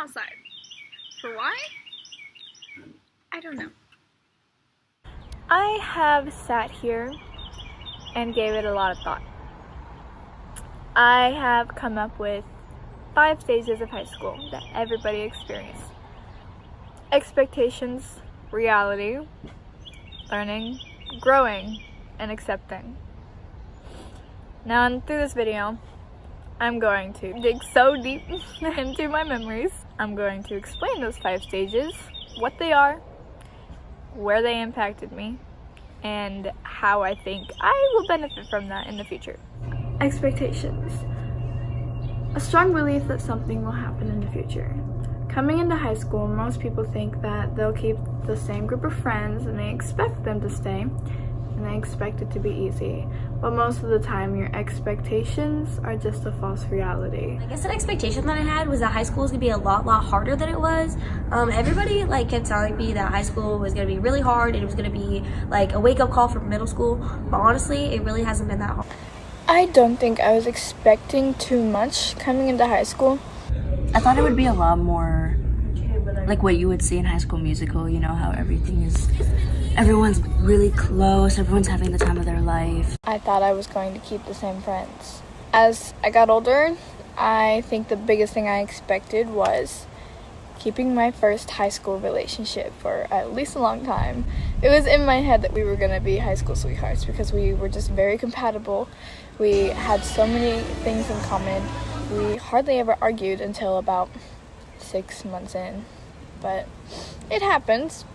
outside. For why? I don't know. I have sat here and gave it a lot of thought. I have come up with 5 stages of high school that everybody experienced. Expectations, reality, learning, growing, and accepting. Now, through this video, I'm going to dig so deep into my memories. I'm going to explain those 5 stages, what they are, where they impacted me, and how I think I will benefit from that in the future. Expectations. A strong belief that something will happen in the future. Coming into high school, most people think that they'll keep the same group of friends and they expect them to stay, and they expect it to be easy. But most of the time, your expectations are just a false reality. I guess an expectation that I had was that high school was gonna be a lot harder than it was. Everybody kept telling me that high school was gonna be really hard and it was gonna be like a wake-up call from middle school. But honestly, it really hasn't been that hard. I don't think I was expecting too much coming into high school. I thought it would be a lot more like what you would see in High School Musical, you know, how everyone's really close, everyone's having the time of their life. I thought I was going to keep the same friends. As I got older, I think the biggest thing I expected was keeping my first high school relationship for at least a long time. It was in my head that we were going to be high school sweethearts because we were just very compatible. We had so many things in common. We hardly ever argued until about 6 months in, but it happens.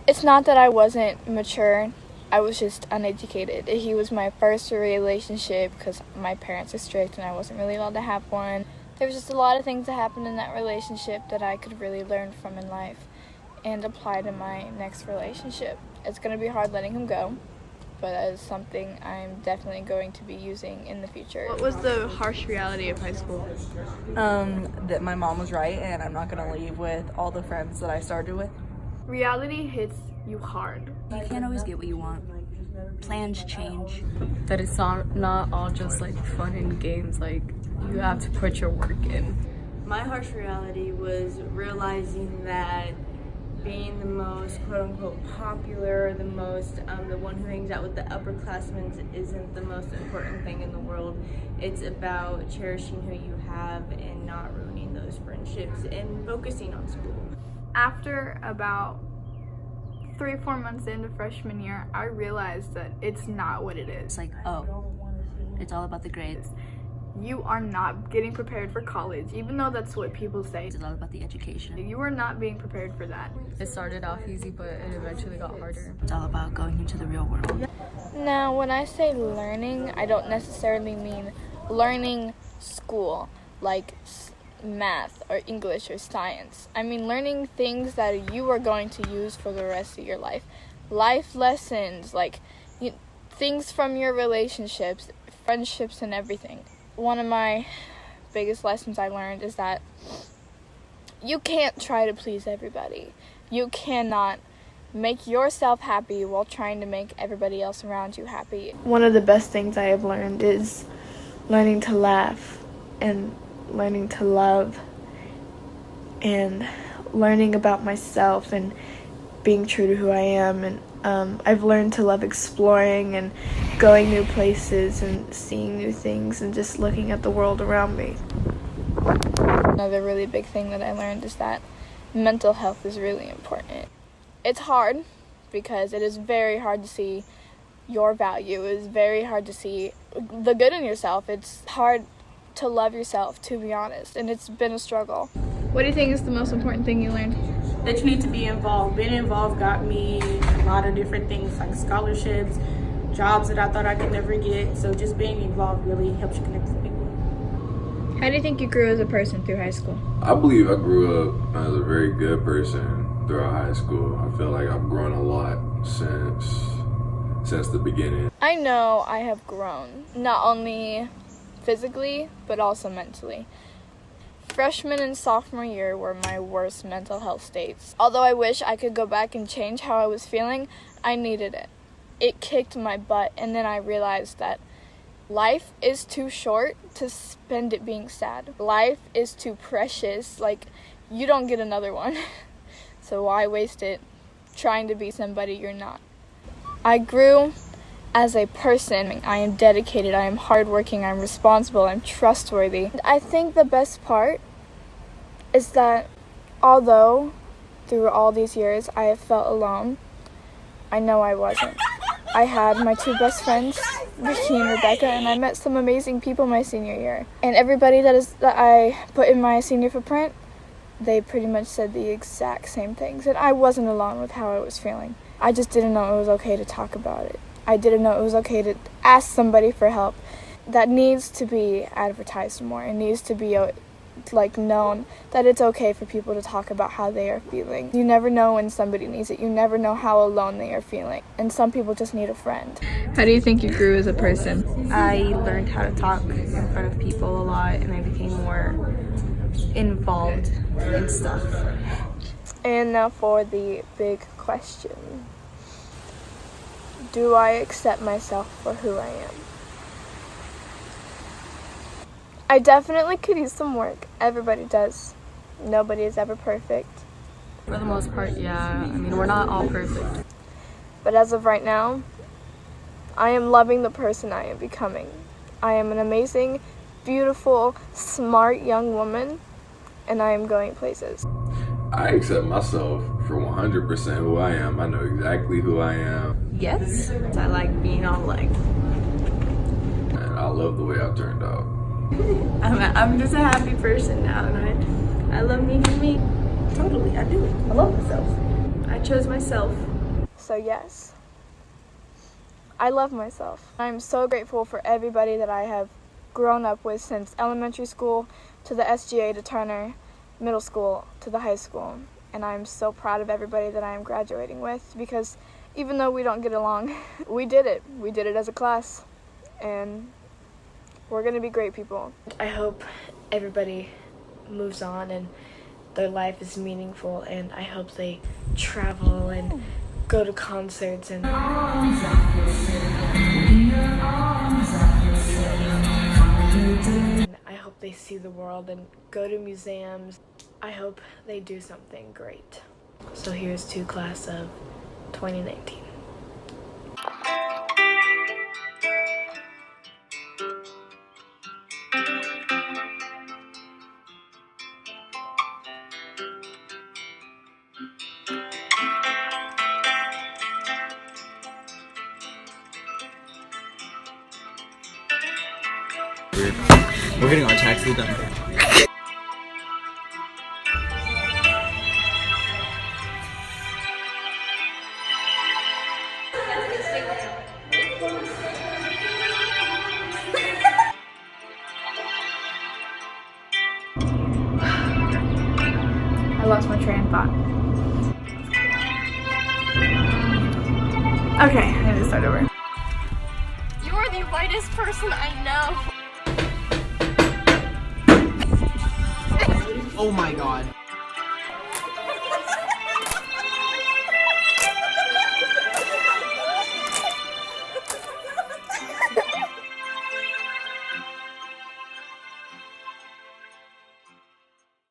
It's not that I wasn't mature, I was just uneducated. He was my first relationship because my parents are strict and I wasn't really allowed to have one. There was just a lot of things that happened in that relationship that I could really learn from in life and apply to my next relationship. It's going to be hard letting him go, but that is something I'm definitely going to be using in the future. What was the harsh reality of high school? That my mom was right and I'm not gonna leave with all the friends that I started with. Reality hits you hard. You can't always get what you want. Plans change. That it's not all just like fun and games, like you have to put your work in. My harsh reality was realizing that being the most quote-unquote popular, the one who hangs out with the upperclassmen isn't the most important thing in the world. It's about cherishing who you have and not ruining those friendships and focusing on school. After about 3 or 4 months into freshman year, I realized that it's not what it is. It's like, oh, it's all about the grades. You are not getting prepared for college, even though that's what people say. It's all about the education. You are not being prepared for that. It started off easy, but it eventually got harder. It's all about going into the real world. Now, when I say learning, I don't necessarily mean learning school, like math or English or science. I mean learning things that you are going to use for the rest of your life. Life lessons, like things from your relationships, friendships, and everything. One of my biggest lessons I learned is that you can't try to please everybody. You cannot make yourself happy while trying to make everybody else around you happy. One of the best things I have learned is learning to laugh and learning to love and learning about myself and being true to who I am. And I've learned to love exploring and going new places and seeing new things and just looking at the world around me. Another really big thing that I learned is that mental health is really important. It's hard because it is very hard to see your value. It is very hard to see the good in yourself. It's hard to love yourself, to be honest, and it's been a struggle. What do you think is the most important thing you learned? That you need to be involved. Being involved got me a lot of different things like scholarships, jobs that I thought I could never get. So just being involved really helps you connect with people. How do you think you grew as a person through high school? I believe I grew up as a very good person throughout high school. I feel like I've grown a lot since the beginning. I know I have grown, not only physically, but also mentally. Freshman and sophomore year were my worst mental health states. Although I wish I could go back and change how I was feeling, I needed it. It kicked my butt, and then I realized that life is too short to spend it being sad. Life is too precious. Like, you don't get another one. So why waste it trying to be somebody you're not? I grew as a person. I am dedicated, I am hardworking, I'm responsible, I'm trustworthy. I think the best part is that although through all these years I have felt alone, I know I wasn't. I had my two best friends, Vicky and Rebecca, and I met some amazing people my senior year. And everybody that I put in my senior footprint, they pretty much said the exact same things. And I wasn't alone with how I was feeling. I just didn't know it was okay to talk about it. I didn't know it was okay to ask somebody for help. That needs to be advertised more. It needs to be known that it's okay for people to talk about how they are feeling. You never know when somebody needs it. You never know how alone they are feeling. And some people just need a friend. How do you think you grew as a person? I learned how to talk in front of people a lot, and I became more involved in stuff. And now for the big question. Do I accept myself for who I am? I definitely could use some work. Everybody does. Nobody is ever perfect. For the most part, yeah. I mean, we're not all perfect. But as of right now, I am loving the person I am becoming. I am an amazing, beautiful, smart young woman, and I am going places. I accept myself for 100% who I am. I know exactly who I am. Yes, I like being all like. And I love the way I turned out. I'm just a happy person now, and I love me for me. Totally, I do. I love myself. I chose myself. So yes, I love myself. I'm so grateful for everybody that I have grown up with since elementary school to the SGA to Turner, middle school to the high school. And I'm so proud of everybody that I am graduating with, because even though we don't get along, we did it. We did it as a class, and we're gonna be great people. I hope everybody moves on and their life is meaningful, and I hope they travel and go to concerts and I hope they see the world and go to museums. I hope they do something great. So here's to class of 2019. We're getting our taxes done. I lost my train of thought. Okay, I need to start over. You are the whitest person I know. Oh my god.